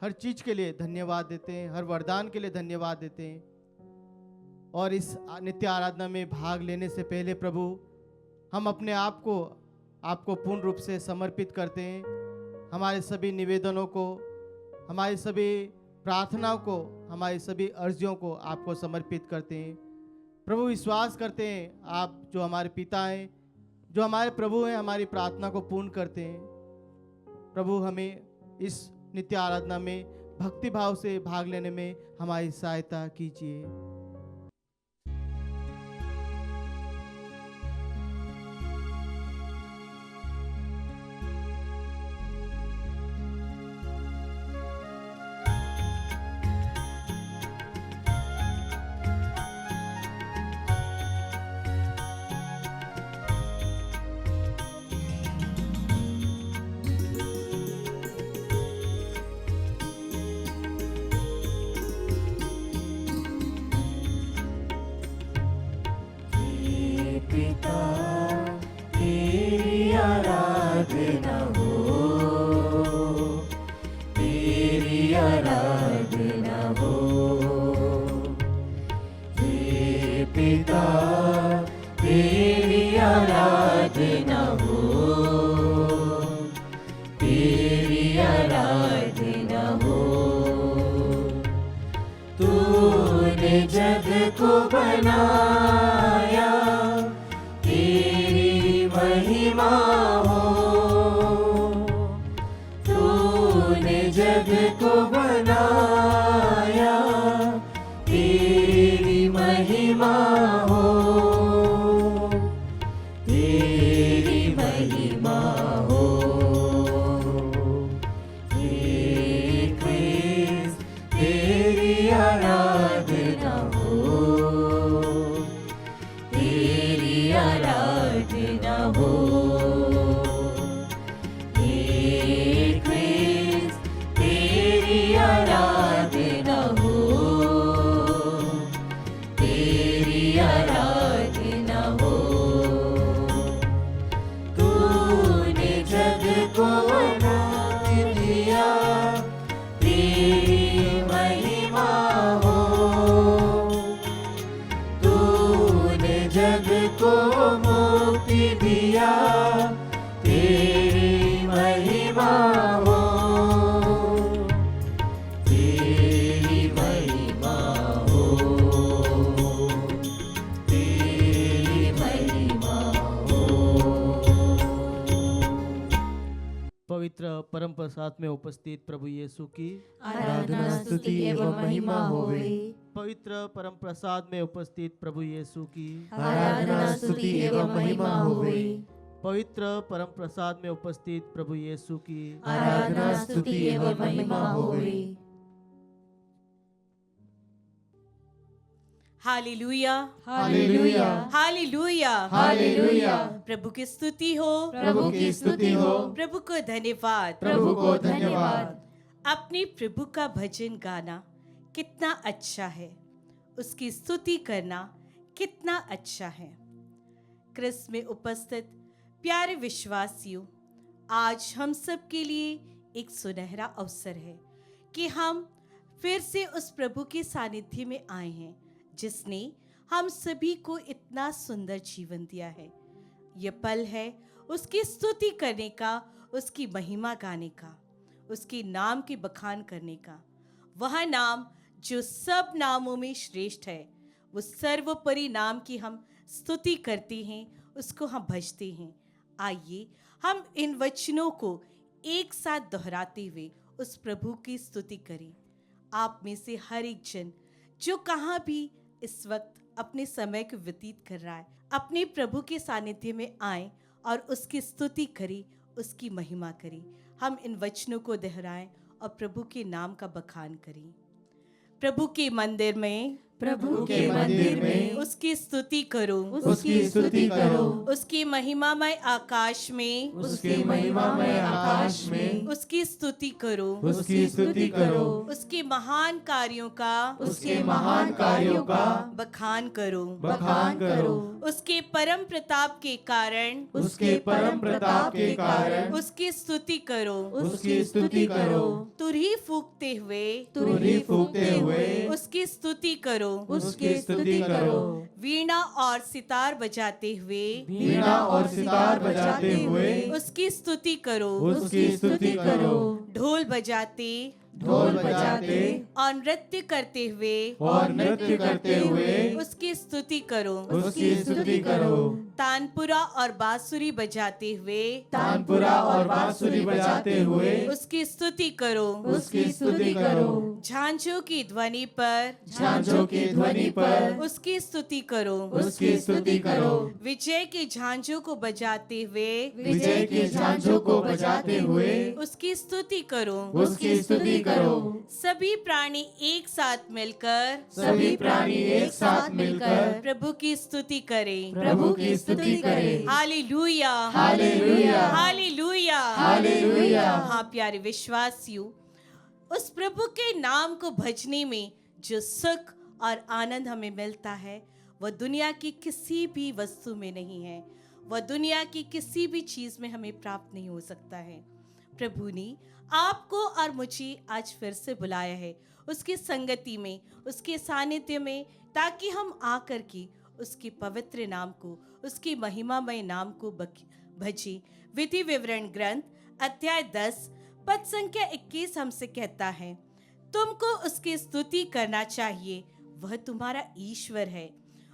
हर चीज़ के लिए धन्यवाद देते हैं, हर वरदान के लिए धन्यवाद देते हैं। और इस नित्य आराधना में भाग लेने से पहले प्रभु हम अपने आप को आपको पूर्ण रूप से समर्पित करते हैं। हमारे सभी निवेदनों को, हमारी सभी प्रार्थनाओं को, हमारी सभी अर्जियों को आपको समर्पित करते हैं। प्रभु विश्वास करते हैं आप जो हमारे पिता हैं, जो हमारे प्रभु हैं, हमारी प्रार्थना को पूर्ण करते हैं। प्रभु हमें इस नित्य आराधना में भक्ति भाव से भाग लेने में हमारी सहायता कीजिए। पवित्र परम प्रसाद में उपस्थित प्रभु यीशु की आराधना स्तुति एवं महिमा होवे। पवित्र परम प्रसाद में उपस्थित प्रभु यीशु की आराधना स्तुति एवं महिमा होवे। पवित्र परम प्रसाद में उपस्थित प्रभु यीशु की आराधना स्तुति एवं महिमा होवे। Hallelujah, hallelujah, hallelujah, hallelujah. प्रभु की स्तुति हो, प्रभु की स्तुति हो, प्रभु को धन्यवाद, प्रभु को धन्यवाद। अपने प्रभु का भजन गाना कितना अच्छा है, उसकी स्तुति करना कितना अच्छा है। क्रिस्त में उपस्थित प्यारे विश्वासियों, आज हम सब के लिए एक सुनहरा अवसर है कि हम फिर से उस प्रभु के सानिध्य में आए हैं जिसने हम सभी को इतना सुंदर जीवन दिया है। ये पल है उसकी स्तुति करने का, उसकी महिमा गाने का, उसके नाम की बखान करने का। वह नाम जो सब नामों में श्रेष्ठ है, वो सर्वोपरि नाम की हम स्तुति करते हैं, उसको हम भजते हैं। आइए हम इन वचनों को एक साथ दोहराते हुए उस प्रभु की स्तुति करें। आप में से हर एक जन जो कहाँ भी इस वक्त अपने समय को व्यतीत कर रहा है, अपने प्रभु के सानिध्य में आए और उसकी स्तुति करें, उसकी महिमा करें। हम इन वचनों को दोहराएं और प्रभु के नाम का बखान करें। प्रभु के मंदिर में प्रभु के मंदिर में उसकी स्तुति करो, उसकी स्तुति करो, उसकी महिमामय आकाश में उसके महिमामय आकाश में उसकी स्तुति करो, उसकी स्तुति करो, उसके महान कार्यों का उसके महान कार्यों का बखान करो, बखान करो, उसके परम प्रताप के कारण उसके परम प्रताप के कारण उसकी स्तुति करो, उसकी स्तुति करो, तुरही फूकते हुए तुरही फूकते हुए उसकी स्तुति करो, उसकी स्तुति करो, वीणा और सितार बजाते हुए वीणा और सितार बजाते हुए उसकी स्तुति करो, उसकी स्तुति करो, ढोल बजाते ढोल बजाते और नृत्य करते हुए और नृत्य करते हुए उसकी स्तुति करो, उसकी स्तुति करो, तानपुरा और बांसुरी बजाते हुए तानपुरा और बांसुरी बजाते हुए उसकी स्तुति करो, उसकी स्तुति करो, झांझों की ध्वनि पर झांझों की ध्वनि पर उसकी स्तुति करो, उसकी स्तुति करो, विजय की झांझों को बजाते हुए विजय की झांझों को बजाते हुए उसकी स्तुति करो, उसकी स्तुति करो, सभी प्राणी एक साथ मिलकर सभी प्राणी एक साथ मिलकर प्रभु की स्तुति करें। प्रभु की स्तुति करें। Hallelujah, hallelujah, hallelujah, hallelujah. हाँ प्यारे विश्वासियों, उस प्रभु के नाम को भजने में जो सुख और आनंद हमें मिलता है वह दुनिया की किसी भी वस्तु में नहीं है, वह दुनिया की किसी भी चीज में हमें प्राप्त नहीं हो सकता है। प्रभु ने आपको और मुझे आज फिर से बुलाया है उसकी संगति में, उसके सानिध्य में, ताकि हम आकर के उसके पवित्र नाम को, उसकी महिमामय नाम को भजे। विधि विवरण ग्रंथ अध्याय 10 पद संख्या 21 हमसे कहता है, तुमको उसकी स्तुति करना चाहिए, वह तुम्हारा ईश्वर है।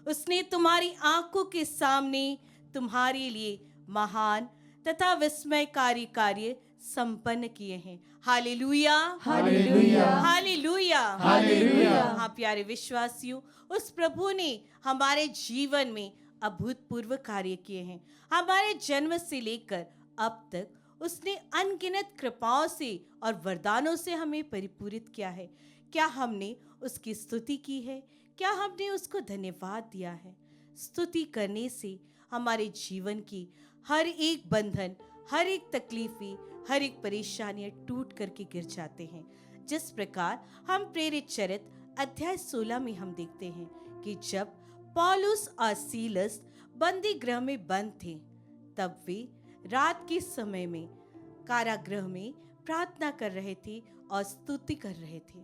उसने तुम्हारी आंखों के सामने तुम्हारे लिए महान तथा विस्मयकारी कार्य संपन्न किए हैं। Hallelujah, hallelujah, hallelujah, hallelujah. हाँ प्यारे विश्वासियों, उस प्रभु ने हमारे जीवन में अभूतपूर्व कार्य किए हैं। हमारे जन्म से लेकर अब तक उसने अनगिनत कृपाओं से और वरदानों से हमें परिपूरित किया है। क्या हमने उसकी स्तुति की है? क्या हमने उसको धन्यवाद दिया है? स्तुति करने से हमारे जीवन की हर एक बंधन, हर एक तकलीफें, हर एक परेशानियां टूट करके गिर जाते हैं। जिस प्रकार हम प्रेरित चरित्र अध्याय 16 में हम देखते हैं कि जब पौलुस और सीलस बंदी गृह में बंद थे, तब वे रात के समय में कारागृह में प्रार्थना कर रहे थे और स्तुति कर रहे थे।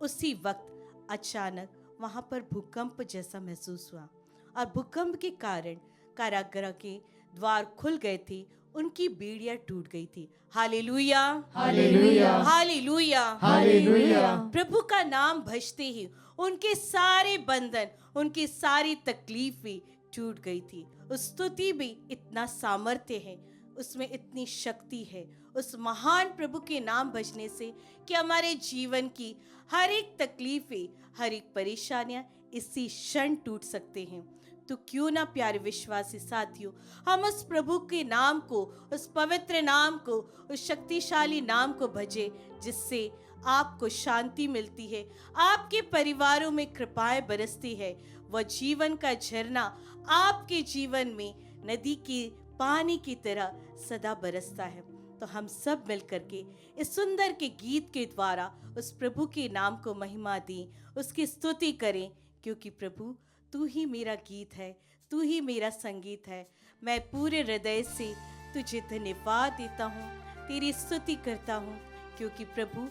उसी वक्त अचानक वहां पर भूकंप जैसा महसूस हुआ और भूकंप के कारण कारागृह के द्वार खुल गए थे, उनकी बेड़ियां टूट गई थी। Hallelujah, hallelujah, hallelujah, hallelujah. प्रभु का नाम भजते ही उनके सारे बंधन, उनकी सारी तकलीफें टूट गई थी। उस स्तुति में इतना सामर्थ्य है, उसमें इतनी शक्ति है उस महान प्रभु के नाम भजने से कि हमारे जीवन की हर एक तकलीफें, हर एक परेशानियां इसी क्षण टूट सकते हैं। तो क्यों ना प्यारे विश्वासी साथियों, हम उस प्रभु के नाम को, उस पवित्र नाम को, उस शक्तिशाली नाम को भजे, जिससे आपको शांति मिलती है, आपके परिवारों में कृपाएं बरसती है, वह जीवन का झरना आपके जीवन में नदी के पानी की तरह सदा बरसता है। तो हम सब मिलकर के इस सुंदर के गीत के द्वारा उस प्रभु के नाम को महिमा दें, उसकी स्तुति करें, क्योंकि प्रभु तू ही मेरा गीत है, तू ही मेरा संगीत है। मैं पूरे हृदय से तुझे धन्यवाद देता हूँ, तेरी स्तुति करता हूँ, क्योंकि प्रभु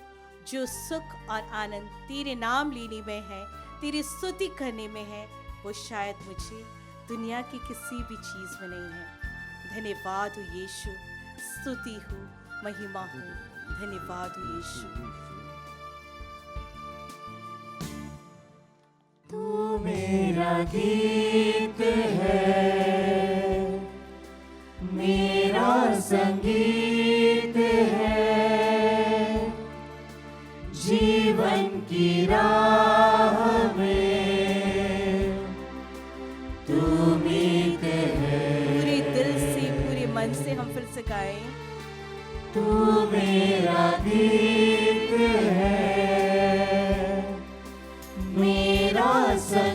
जो सुख और आनंद तेरे नाम लेने में है, तेरी स्तुति करने में है, वो शायद मुझे दुनिया की किसी भी चीज़ में नहीं है। धन्यवाद हो यीशु, स्तुति हो, महिमा हो, धन्यवाद हो यीशु। तू मेरा गीत है, मेरा संगीत है, जीवन की राह में तू मीत है। पूरे दिल से, पूरे मन से हम फिर से गाएं। तू मेरा गीत है, मेरा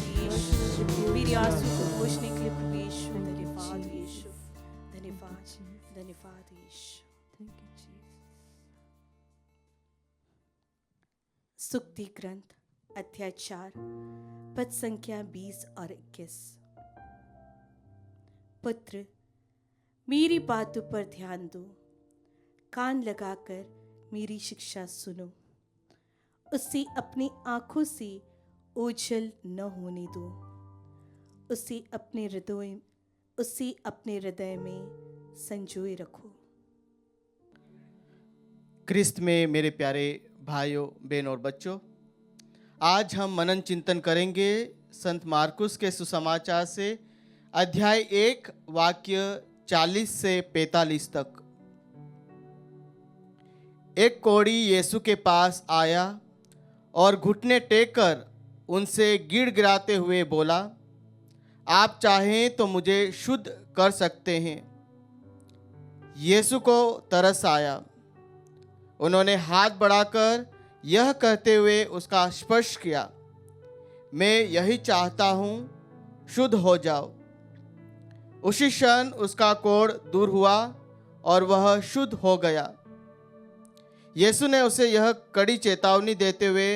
धन्यवाद यीशु, मेरी आंसू को पोंछने के लिए प्रभु यीशु, धन्यवाद यीशु, धन्यवाद, धन्यवाद यीशु। सुक्ति ग्रंथ अध्याय 4 पद संख्या 20 और 21। पुत्र, मेरी बातों पर ध्यान दो, कान लगाकर मेरी शिक्षा सुनो, उसे अपनी आंखों से ओझल न होने दो, उसे अपने हृदय में संजोए रखो। क्रिस्त में मेरे प्यारे भाइयों, बहन और बच्चों, आज हम मनन चिंतन करेंगे संत मार्कुस के सुसमाचार से अध्याय 1 वाक्य 40 से 45 तक। एक कोढ़ी यीशु के पास आया और घुटने टेक कर उनसे गिड़गिड़ाते हुए बोला, आप चाहें तो मुझे शुद्ध कर सकते हैं। यीशु को तरस आया, उन्होंने हाथ बढ़ाकर यह कहते हुए उसका स्पर्श किया, मैं यही चाहता हूँ, शुद्ध हो जाओ। उसी क्षण उसका कोढ़ दूर हुआ और वह शुद्ध हो गया। यीशु ने उसे यह कड़ी चेतावनी देते हुए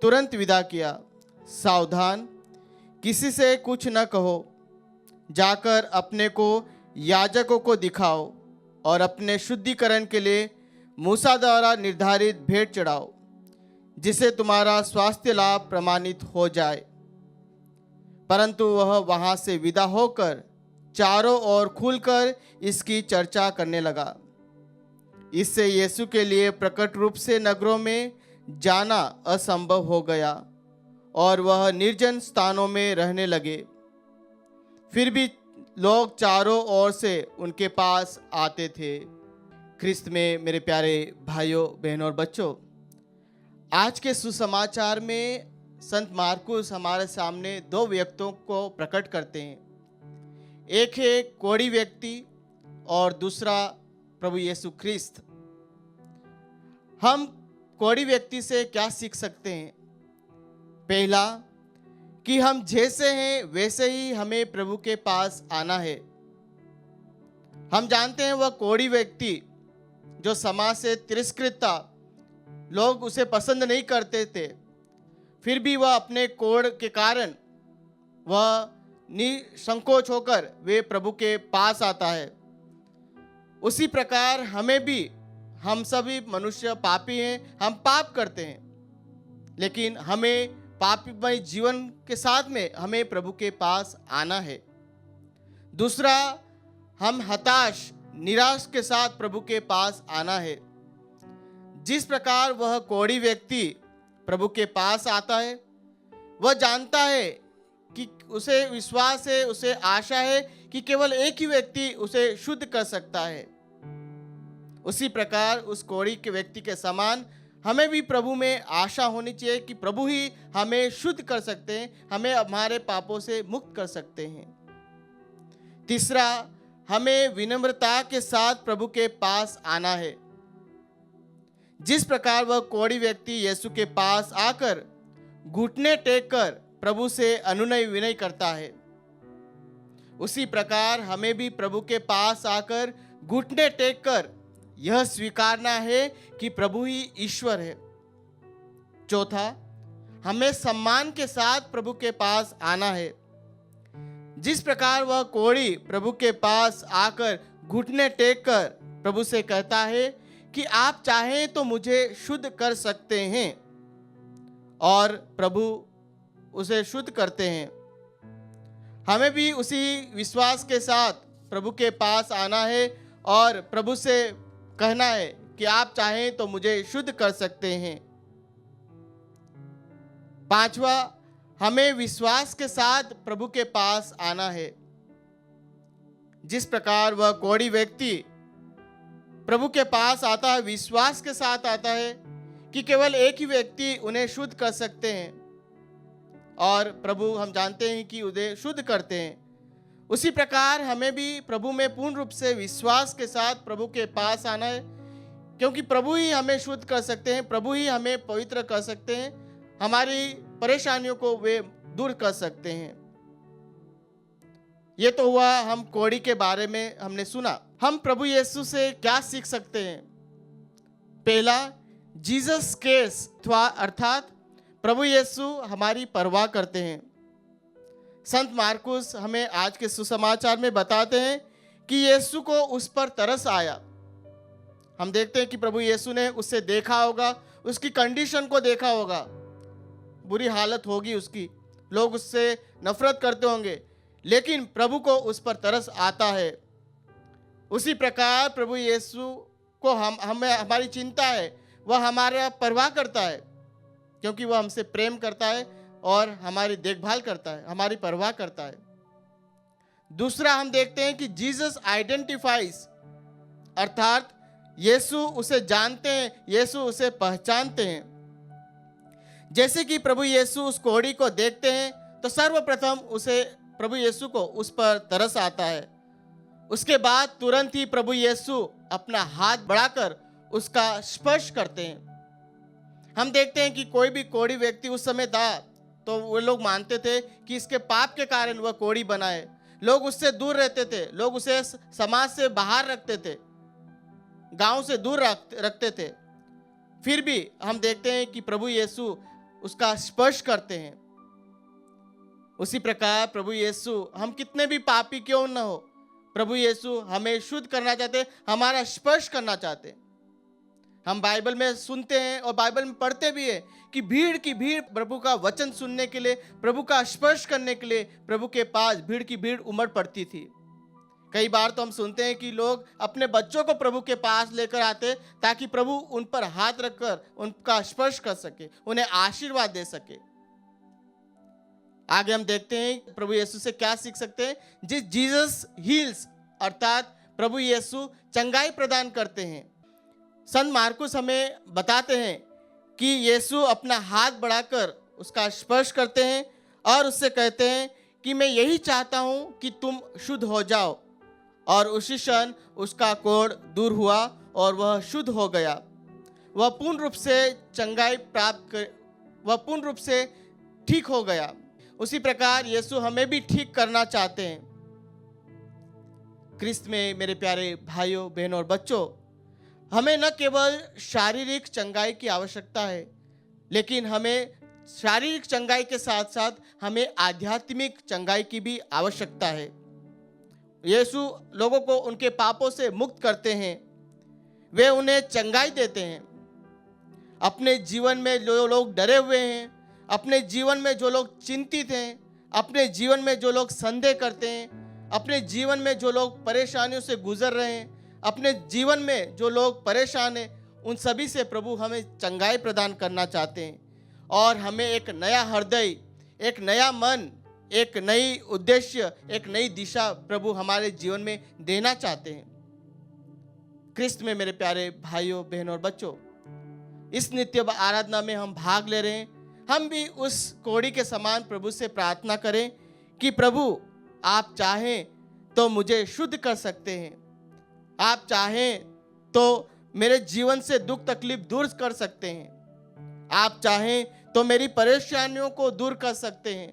तुरंत विदा किया, सावधान, किसी से कुछ न कहो, जाकर अपने को याजकों को दिखाओ और अपने शुद्धिकरण के लिए मूसा द्वारा निर्धारित भेंट चढ़ाओ, जिसे तुम्हारा स्वास्थ्य लाभ प्रमाणित हो जाए। परंतु वह वहां से विदा होकर चारों ओर खुलकर इसकी चर्चा करने लगा। इससे यीशु के लिए प्रकट रूप से नगरों में जाना असंभव हो गया और वह निर्जन स्थानों में रहने लगे। फिर भी लोग चारों ओर से उनके पास आते थे। ख्रिस्त में मेरे प्यारे भाइयों, बहनों और बच्चों, आज के सुसमाचार में संत मार्कुस हमारे सामने दो व्यक्तियों को प्रकट करते हैं। एक है कोढ़ी व्यक्ति और दूसरा प्रभु यीशु ख्रिस्त। हम कोढ़ी व्यक्ति से क्या सीख सकते हैं? पहला, कि हम जैसे हैं वैसे ही हमें प्रभु के पास आना है। हम जानते हैं वह कोढ़ी व्यक्ति जो समाज से तिरस्कृत था, लोग उसे पसंद नहीं करते थे, फिर भी वह अपने कोढ़ के कारण वह निसंकोच होकर वे प्रभु के पास आता है। उसी प्रकार हमें भी, हम सभी मनुष्य पापी हैं, हम पाप करते हैं, लेकिन हमें पापमय जीवन के साथ में हमें प्रभु के पास आना है। दूसरा, हम हताश निराश के साथ प्रभु के पास आना है। जिस प्रकार वह कोढ़ी व्यक्ति प्रभु के पास आता है, वह जानता है कि उसे विश्वास है, उसे आशा है कि केवल एक ही व्यक्ति उसे शुद्ध कर सकता है। उसी प्रकार उस कोढ़ी के व्यक्ति के समान हमें भी प्रभु में आशा होनी चाहिए कि प्रभु ही हमें शुद्ध कर सकते हैं, हमें हमारे पापों से मुक्त कर सकते हैं। तीसरा, हमें विनम्रता के साथ प्रभु के पास आना है। जिस प्रकार वह कोढ़ी व्यक्ति यीशु के पास आकर घुटने टेक कर प्रभु से अनुनय विनय करता है, उसी प्रकार हमें भी प्रभु के पास आकर घुटने टेक कर यह स्वीकारना है कि प्रभु ही ईश्वर है। चौथा, हमें सम्मान के साथ प्रभु के पास आना है। जिस प्रकार वह कोढ़ी प्रभु के पास आकर घुटने टेक कर प्रभु से कहता है कि आप चाहें तो मुझे शुद्ध कर सकते हैं, और प्रभु उसे शुद्ध करते हैं, हमें भी उसी विश्वास के साथ प्रभु के पास आना है और प्रभु से कहना है कि आप चाहें तो मुझे शुद्ध कर सकते हैं। पांचवा, हमें विश्वास के साथ प्रभु के पास आना है। जिस प्रकार वह कोढ़ी व्यक्ति प्रभु के पास आता है, विश्वास के साथ आता है कि केवल एक ही व्यक्ति उन्हें शुद्ध कर सकते हैं, और प्रभु हम जानते हैं कि उन्हें शुद्ध करते हैं। उसी प्रकार हमें भी प्रभु में पूर्ण रूप से विश्वास के साथ प्रभु के पास आना है, क्योंकि प्रभु ही हमें शुद्ध कर सकते हैं, प्रभु ही हमें पवित्र कर सकते हैं। हमारी परेशानियों को वे दूर कर सकते हैं। ये तो हुआ हम कोड़ी के बारे में हमने सुना। हम प्रभु यीशु से क्या सीख सकते हैं? पहला, जीसस केयर्स, अर्थात प्रभु यीशु हमारी परवाह करते हैं। संत मार्कुस हमें आज के सुसमाचार में बताते हैं कि यीशु को उस पर तरस आया। हम देखते हैं कि प्रभु यीशु ने उससे देखा होगा, उसकी कंडीशन को देखा होगा, बुरी हालत होगी उसकी, लोग उससे नफरत करते होंगे, लेकिन प्रभु को उस पर तरस आता है। उसी प्रकार प्रभु यीशु को हमें हमारी चिंता है, वह हमारा परवाह करता है, क्योंकि वह हमसे प्रेम करता है और हमारी देखभाल करता है, हमारी परवाह करता है। दूसरा, हम देखते हैं कि जीसस आइडेंटिफाइज, अर्थात यीशु उसे जानते हैं, यीशु उसे पहचानते हैं। जैसे कि प्रभु यीशु उस कोढ़ी को देखते हैं तो सर्वप्रथम उसे प्रभु यीशु को उस पर तरस आता है। उसके बाद तुरंत ही प्रभु यीशु अपना हाथ बढ़ाकर उसका स्पर्श करते हैं। हम देखते हैं कि कोई भी कोढ़ी व्यक्ति उस समय था तो वो लोग मानते थे कि इसके पाप के कारण वह कोढ़ी बना है। लोग उससे दूर रहते थे, लोग उसे समाज से बाहर रखते थे, गांव से दूर रखते थे। फिर भी हम देखते हैं कि प्रभु यीशु उसका स्पर्श करते हैं। उसी प्रकार प्रभु यीशु, हम कितने भी पापी क्यों न हो, प्रभु यीशु हमें शुद्ध करना चाहते, हमारा स्पर्श करना चाहते। हम बाइबल में सुनते हैं और बाइबल में पढ़ते भी हैं कि भीड़ की भीड़ प्रभु का वचन सुनने के लिए, प्रभु का स्पर्श करने के लिए प्रभु के पास भीड़ की भीड़ उमड़ पड़ती थी। कई बार तो हम सुनते हैं कि लोग अपने बच्चों को प्रभु के पास लेकर आते ताकि प्रभु उन पर हाथ रखकर उनका स्पर्श कर सके, उन्हें आशीर्वाद दे सके। आगे हम देखते हैं प्रभु यीशु से क्या सीख सकते हैं। जीसस हील्स, अर्थात प्रभु यीशु चंगाई प्रदान करते हैं। संत मार्कुस हमें बताते हैं कि यीशु अपना हाथ बढ़ाकर उसका स्पर्श करते हैं और उससे कहते हैं कि मैं यही चाहता हूं कि तुम शुद्ध हो जाओ। और उसी क्षण उसका कोढ़ दूर हुआ और वह शुद्ध हो गया। वह पूर्ण रूप से चंगाई वह पूर्ण रूप से ठीक हो गया। उसी प्रकार यीशु हमें भी ठीक करना चाहते हैं। क्रिस्त में मेरे प्यारे भाइयों, बहनों और बच्चों, हमें न केवल शारीरिक चंगाई की आवश्यकता है, लेकिन हमें शारीरिक चंगाई के साथ साथ हमें आध्यात्मिक चंगाई की भी आवश्यकता है। यीशु लोगों को उनके पापों से मुक्त करते हैं, वे उन्हें चंगाई देते हैं। अपने जीवन में जो लोग डरे हुए हैं, अपने जीवन में जो लोग चिंतित हैं, अपने जीवन में जो लोग संदेह करते हैं, अपने जीवन में जो लोग परेशानियों से गुजर रहे हैं, अपने जीवन में जो लोग परेशान हैं, उन सभी से प्रभु हमें चंगाई प्रदान करना चाहते हैं और हमें एक नया हृदय, एक नया मन, एक नई उद्देश्य, एक नई दिशा प्रभु हमारे जीवन में देना चाहते हैं। क्रिस्त में मेरे प्यारे भाइयों, बहनों और बच्चों, इस नित्य आराधना में हम भाग ले रहे हैं। हम भी उस कोढ़ी के समान प्रभु से प्रार्थना करें कि प्रभु आप चाहें तो मुझे शुद्ध कर सकते हैं, आप चाहें तो मेरे जीवन से दुख तकलीफ दूर कर सकते हैं, आप चाहें तो मेरी परेशानियों को दूर कर सकते हैं,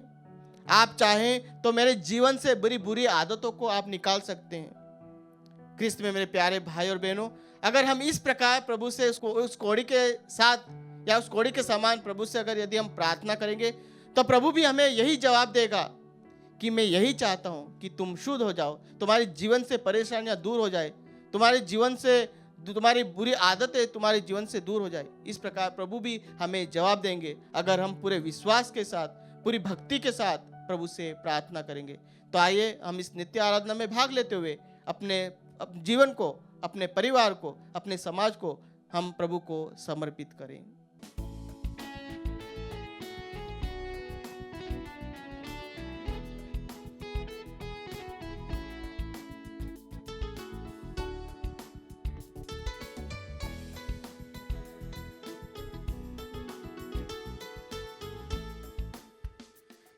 आप चाहें तो मेरे जीवन से बुरी बुरी आदतों को आप निकाल सकते हैं। क्रिस्त में मेरे प्यारे भाई और बहनों, अगर हम इस प्रकार प्रभु से उस कोढ़ी के साथ या उस कोढ़ी के समान प्रभु से अगर यदि हम प्रार्थना करेंगे तो प्रभु भी हमें यही जवाब देगा कि मैं यही चाहता हूं कि तुम शुद्ध हो जाओ, तुम्हारे जीवन से परेशानियां दूर हो जाए, तुम्हारे जीवन से तुम्हारी बुरी आदतें तुम्हारे जीवन से दूर हो जाए। इस प्रकार प्रभु भी हमें जवाब देंगे अगर हम पूरे विश्वास के साथ, पूरी भक्ति के साथ प्रभु से प्रार्थना करेंगे। तो आइए हम इस नित्य आराधना में भाग लेते हुए अपने जीवन को, अपने परिवार को, अपने समाज को हम प्रभु को समर्पित करें।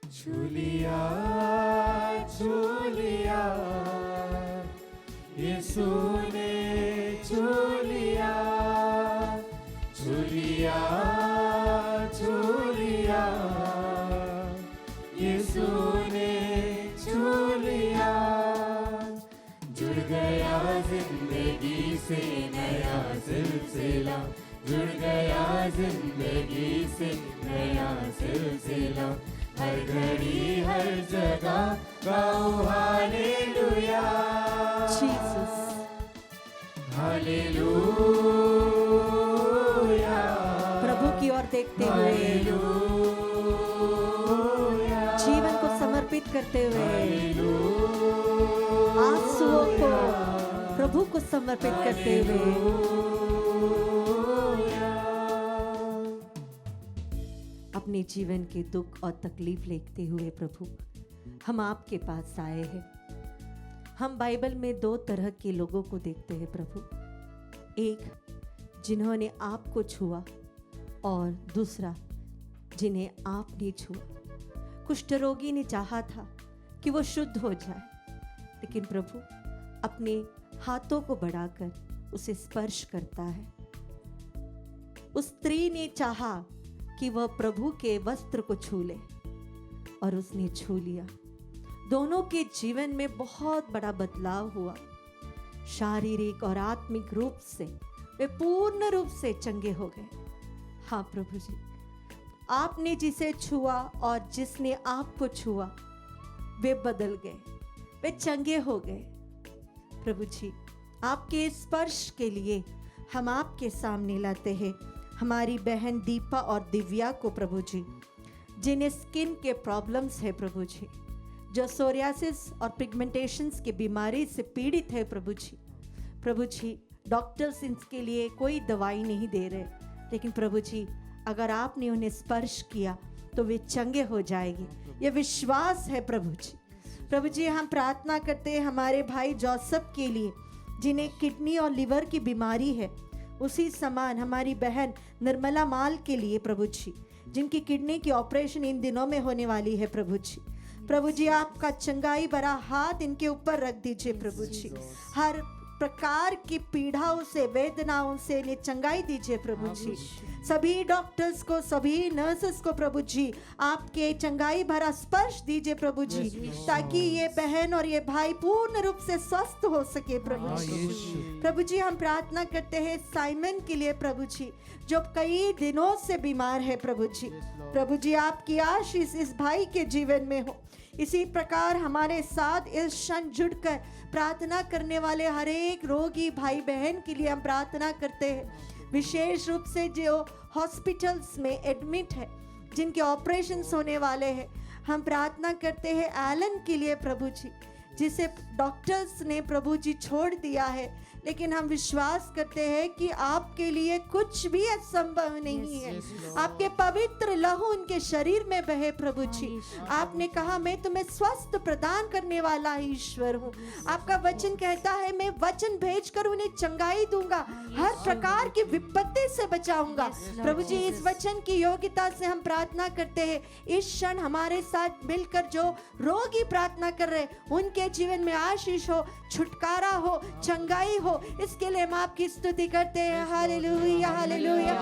झूलिया झूलिया यीशु ने झूलिया, झूलिया झूलिया नया सिलसिला, हर घड़ी हर जगह गाओ हालेलुया, जीसस। हालेलुया, प्रभु की ओर देखते हुए, जीवन को समर्पित करते हुए, आंसुओं को प्रभु को समर्पित करते हुए, अपने जीवन के दुख और तकलीफ लेते हुए प्रभु हम आपके पास आए हैं। हम बाइबल में दो तरह के लोगों को देखते हैं प्रभु, एक जिन्होंने आपको छुआ और दूसरा जिन्हें आपने छुआ। कुष्ठ रोगी ने चाहा था कि वो शुद्ध हो जाए, लेकिन प्रभु अपने हाथों को बढ़ाकर उसे स्पर्श करता है। उस स्त्री ने चाहा कि वह प्रभु के वस्त्र को छू ले और उसने छू लिया। दोनों के जीवन में बहुत बड़ा बदलाव हुआ। शारीरिक और आत्मिक रूप से वे पूर्ण रूप से चंगे हो गए। हाँ प्रभु जी, आपने जिसे छुआ और जिसने आपको छुआ वे बदल गए, वे चंगे हो गए। प्रभु जी, आपके स्पर्श के लिए हम आपके सामने लाते हैं हमारी बहन दीपा और दिव्या को प्रभु जी, जिन्हें स्किन के प्रॉब्लम्स है प्रभु जी, जो सोरियासिस और पिगमेंटेशंस की बीमारी से पीड़ित है प्रभु जी। प्रभु जी, डॉक्टर्स इनके लिए कोई दवाई नहीं दे रहे, लेकिन प्रभु जी अगर आपने उन्हें स्पर्श किया तो वे चंगे हो जाएंगे, ये विश्वास है प्रभु जी। प्रभु जी, हम प्रार्थना करते हैं हमारे भाई जोसेफ के लिए, जिन्हें किडनी और लिवर की बीमारी है। उसी समान हमारी बहन निर्मला माल के लिए प्रभु जी, जिनकी किडनी की ऑपरेशन इन दिनों में होने वाली है प्रभु जी। प्रभु जी, आपका चंगाई भरा हाथ इनके ऊपर रख दीजिए प्रभु जी। हर प्रकार की पीड़ाओं से, वेदनाओं से इन्हें चंगाई दीजिए प्रभु जी। सभी डॉक्टर्स को, सभी नर्सेस को प्रभु जी आपके चंगाई भरा स्पर्श दीजिए प्रभु जी, ताकि ये बहन और ये भाई पूर्ण रूप से स्वस्थ हो सके प्रभु जी। प्रभु जी, हम प्रार्थना करते हैं साइमन के लिए प्रभु जी, जो कई दिनों से बीमार है प्रभु जी। प्रभु जी, आपकी आशीष इस भाई के जीवन में हो। इसी प्रकार हमारे साथ इस क्षण जुड़कर प्रार्थना करने वाले हर एक रोगी भाई बहन के लिए हम प्रार्थना करते हैं। विशेष रूप से जो हॉस्पिटल्स में एडमिट है, जिनके ऑपरेशंस होने वाले हैं, हम प्रार्थना करते हैं एलन के लिए प्रभु जी, जिसे डॉक्टर्स ने प्रभु जी छोड़ दिया है, लेकिन हम विश्वास करते हैं कि आपके लिए कुछ भी असंभव नहीं है। आपके पवित्र लहू उनके शरीर में बहे प्रभु जी। आपने कहा मैं तुम्हें स्वस्थ प्रदान करने वाला ईश्वर हूँ। आपका वचन कहता है मैं वचन भेजकर उन्हें चंगाई दूंगा, हर प्रकार की विपत्ति से बचाऊंगा। प्रभु जी, इस वचन की योग्यता से हम प्रार्थना करते हैं, इस क्षण हमारे साथ मिलकर जो रोगी प्रार्थना कर रहे उनके जीवन में आशीष हो, छुटकारा हो, चंगाई हो, इसके लिए हम आपकी स्तुति करते हैं। Hallelujah, hallelujah.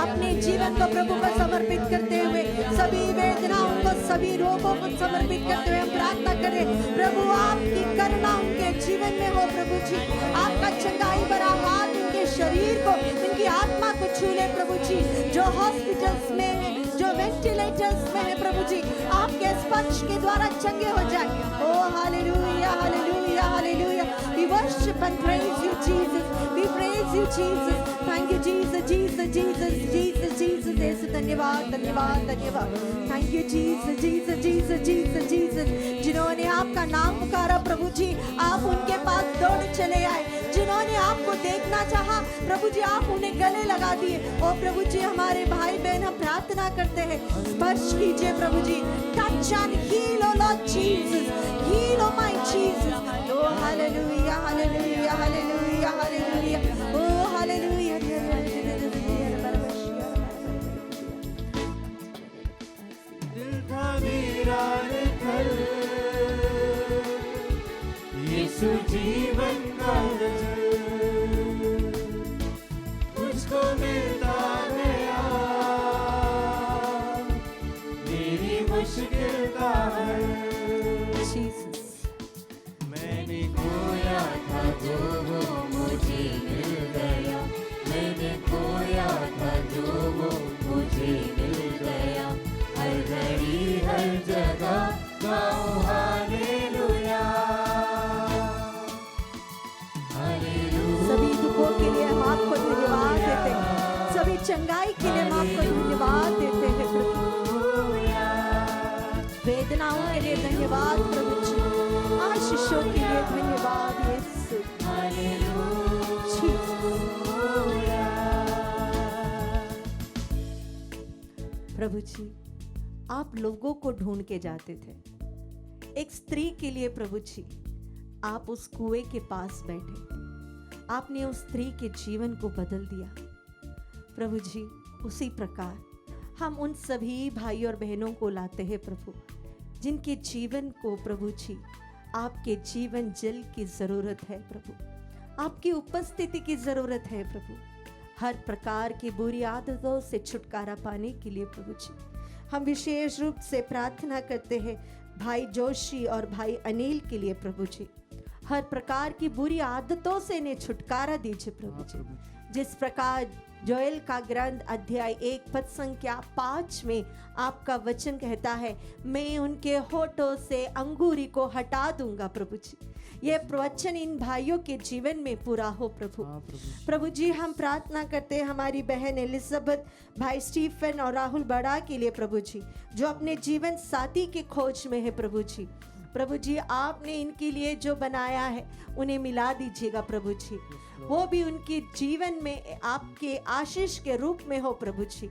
अपने जीवन को प्रभु को समर्पित करते हुए, सभी वेदनाओं को, सभी रोगों को समर्पित करते हुए हम प्रार्थना करें, प्रभु आपकी करुणा उनके जीवन में हो प्रभु जी। आपका चंगाई भरा हाथ उनके शरीर को, उनकी आत्मा को छू ले प्रभु जी। जो हॉस्पिटल्स में है, जो वेंटिलेटर्स में है प्रभु जी, आपके स्पर्श के द्वारा चंगे हो जाए। ओ hallelujah, hallelujah, hallelujah. We worship and praise you Jesus. We praise you Jesus. Thank you Jesus, Jesus, Jesus, Jesus, Jesus. यीशु धन्यवाद, धन्यवाद, धन्यवाद। Thank you Jesus, Jesus, Jesus, Jesus, Jesus. जिन्होंने आपका नाम पुकारा प्रभु जी, आप उनके पास दौड़ चले आए। जिन्होंने आपको देखना चाहा प्रभु जी, आप उन्हें गले लगा दिए। ओ प्रभु जी, हमारे भाई बहन हम प्रार्थना करते हैं, स्पर्श कीजिए प्रभु जी। Touch and heal, oh Lord Jesus. Heal, oh my Jesus. Oh hallelujah, hallelujah, hallelujah, hallelujah. Oh hallelujah. दिल था मेरा निकल, यीशु जीवन का जल, मुझको मिलता गया मेरी मुश्किल का हल। मैंने खोया था जो वो मुझे मिल गया, मैंने खोया था जो वो मुझे मिल आशीषों के लिए धन्यवाद यीशु। प्रभु जी, आप लोगों को ढूंढ के जाते थे। एक स्त्री के लिए प्रभु जी आप उस कुएं के पास बैठे, आपने उस स्त्री के जीवन को बदल दिया। प्रभु जी, उसी प्रकार हम उन सभी भाई और बहनों को लाते हैं प्रभु, जिनके जीवन को प्रभु जी आपके जीवन जल की जरूरत है प्रभु, आपकी उपस्थिति की जरूरत है प्रभु। हर प्रकार की बुरी आदतों से छुटकारा पाने के लिए प्रभु जी हम विशेष रूप से प्रार्थना करते हैं भाई जोशी और भाई अनिल के लिए प्रभु जी। हर प्रकार की बुरी आदतों से इन्हें छुटकारा दीजिए प्रभु जी। जिस प्रकार जोएल का ग्रंथ अध्याय 1 पद संख्या 5 में आपका वचन कहता है, मैं उनके होठों से अंगूरी को हटा दूंगा प्रभु जी। ये प्रवचन इन भाइयों के जीवन में पूरा हो प्रभु। प्रभु जी, हम प्रार्थना करते हैं हमारी बहन एलिजाबेथ, भाई स्टीफन और राहुल बड़ा के लिए प्रभु जी, जो अपने जीवन साथी के खोज में है प्रभु जी। प्रभु जी, आपने इनके लिए जो बनाया है उन्हें मिला दीजिएगा प्रभु जी, वो भी उनके जीवन में आपके आशीष के रूप में हो प्रभु जी।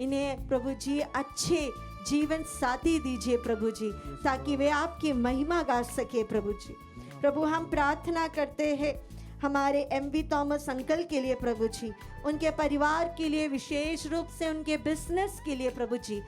इन्हें प्रभु जी अच्छे जीवन साथी दीजिए प्रभु जी, ताकि वे आपकी महिमा गा सके प्रभु जी। प्रभु, हम प्रार्थना करते हैं हमारे एमवी थॉमस अंकल के लिए प्रभु जी, उनके परिवार के लिए, विशेष रूप से उनके बिजनेस के लिए प्रभु जी।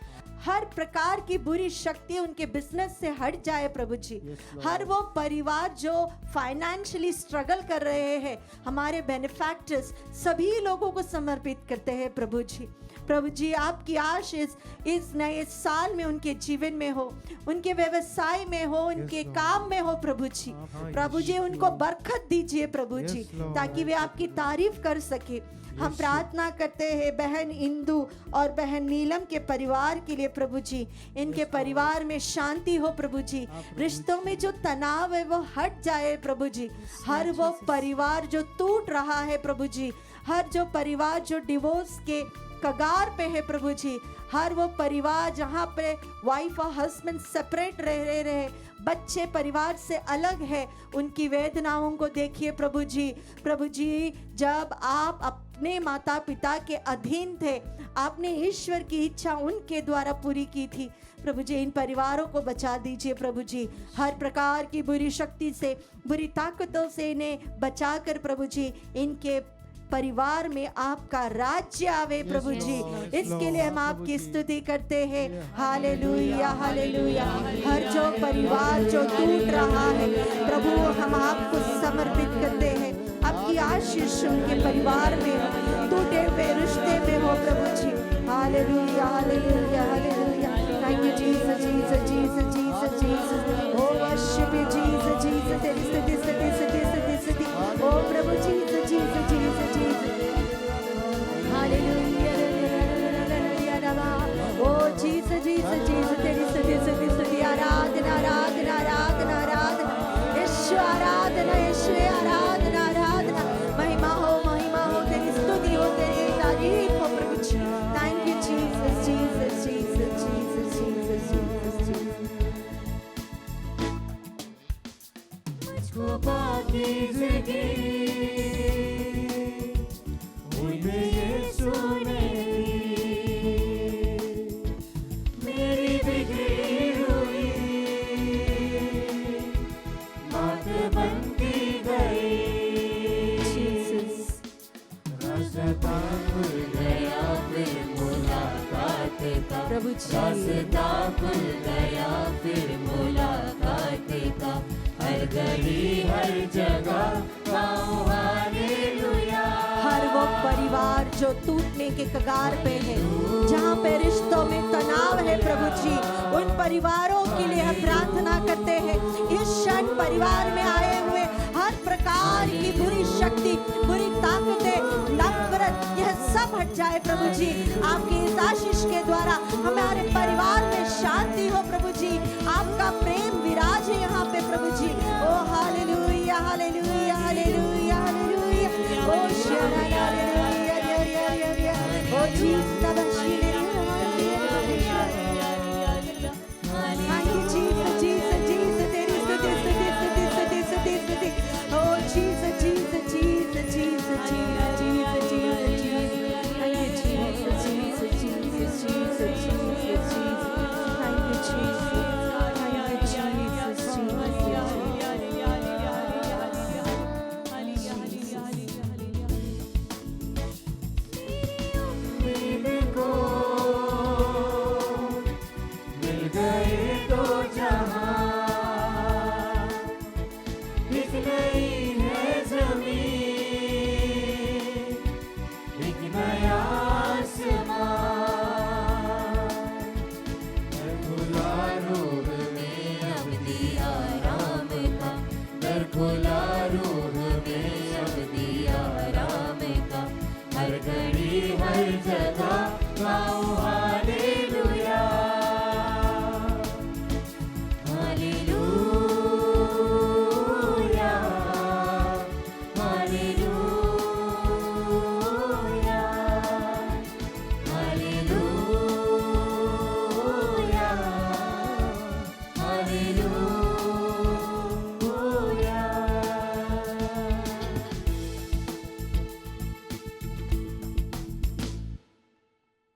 हर प्रकार की बुरी शक्ति उनके बिजनेस से हट जाए प्रभु जी। हर वो परिवार जो फाइनेंशियली स्ट्रगल कर रहे हैं, हमारे बेनिफैक्टर्स, सभी लोगों को समर्पित करते हैं प्रभु जी। प्रभु जी, आपकी आशीष इस नए साल में उनके जीवन में हो, उनके व्यवसाय में हो, उनके काम में हो प्रभु जी। प्रभु जी, उनको बरकत दीजिए प्रभु जी, ताकि वे आपकी तारीफ कर सके। हम प्रार्थना करते हैं बहन इंदु और बहन नीलम के परिवार के लिए प्रभु जी। इनके परिवार में शांति हो प्रभु जी, रिश्तों में जो तनाव है वो हट जाए प्रभु जी। हर वो परिवार जो टूट रहा है प्रभु जी, हर जो परिवार जो डिवोर्स के कगार पे है प्रभु जी, हर वो परिवार जहाँ पे वाइफ और हस्बैंड सेपरेट रह रहे, बच्चे परिवार से अलग है, उनकी वेदनाओं को देखिए प्रभु जी। प्रभु जी, जब आप अपने माता पिता के अधीन थे, आपने ईश्वर की इच्छा उनके द्वारा पूरी की थी प्रभु जी। इन परिवारों को बचा दीजिए प्रभु जी, हर प्रकार की बुरी शक्ति से, बुरी ताकतों से इन्हें बचाकर प्रभु जी इनके परिवार में आपका राज्य आवे प्रभु जी। इसके लिए हम आपकी स्तुति करते हैं। Hallelujah hallelujah. हर जो परिवार जो टूट रहा है प्रभु, हम आपको समर्पित करते हैं। आपकी आशीष उनके परिवार में हो, टूटे हुए रिश्ते में हो प्रभु जी। Hallelujah hallelujah hallelujah. Thank you Jesus Jesus Jesus Jesus Jesus. ओ वर्शिप यू जीसस जीसस। तेरी स्तुति स्तुति स्तुति स्तुति स्तुति। ओ प्रभु Jesus Jesus Jesus Jesus. Hallelujah ओ जीसस जीसस जीसस। तेरी स्तुति स्तुति स्तुति। आराधना आराधना आराधना आराधना। यीशु आराधना, यीशु आराधना आराधना। महिमा हो, तेरी स्तुति हो, तेरी तारीफ हो प्रभु जी। Thank you Jesus Jesus Jesus Jesus Jesus Jesus. मुझको पाकीज़गी मुझे यीशु ने मेरी बिगड़ी हुई बात बनती गई। रास्ता खुल गया फिर मुलाकात का प्रभु जी। रास्ता खुल गया फिर मुलाकात का। हर घड़ी हर जगह गाऊं हालेलुया। हर वो परिवार जो टूटने के कगार पे है, जहाँ पे रिश्तों में तनाव है प्रभु जी, उन परिवारों के लिए हम प्रार्थना करते हैं। इस क्षण परिवार में आए हुए हर प्रकार की बुरी शक्ति, बुरी ताकतें, नफरत, यह सब हट जाए प्रभु जी। आपकी इस आशीष के द्वारा हमारे परिवार में शांति हो प्रभु जी। आपका प्रेम विराजे यहाँ पे प्रभु जी। ओ हालेलुया हालेलुया हालेलुया हालेलुया। ओ हालेलुया। ओ जीसस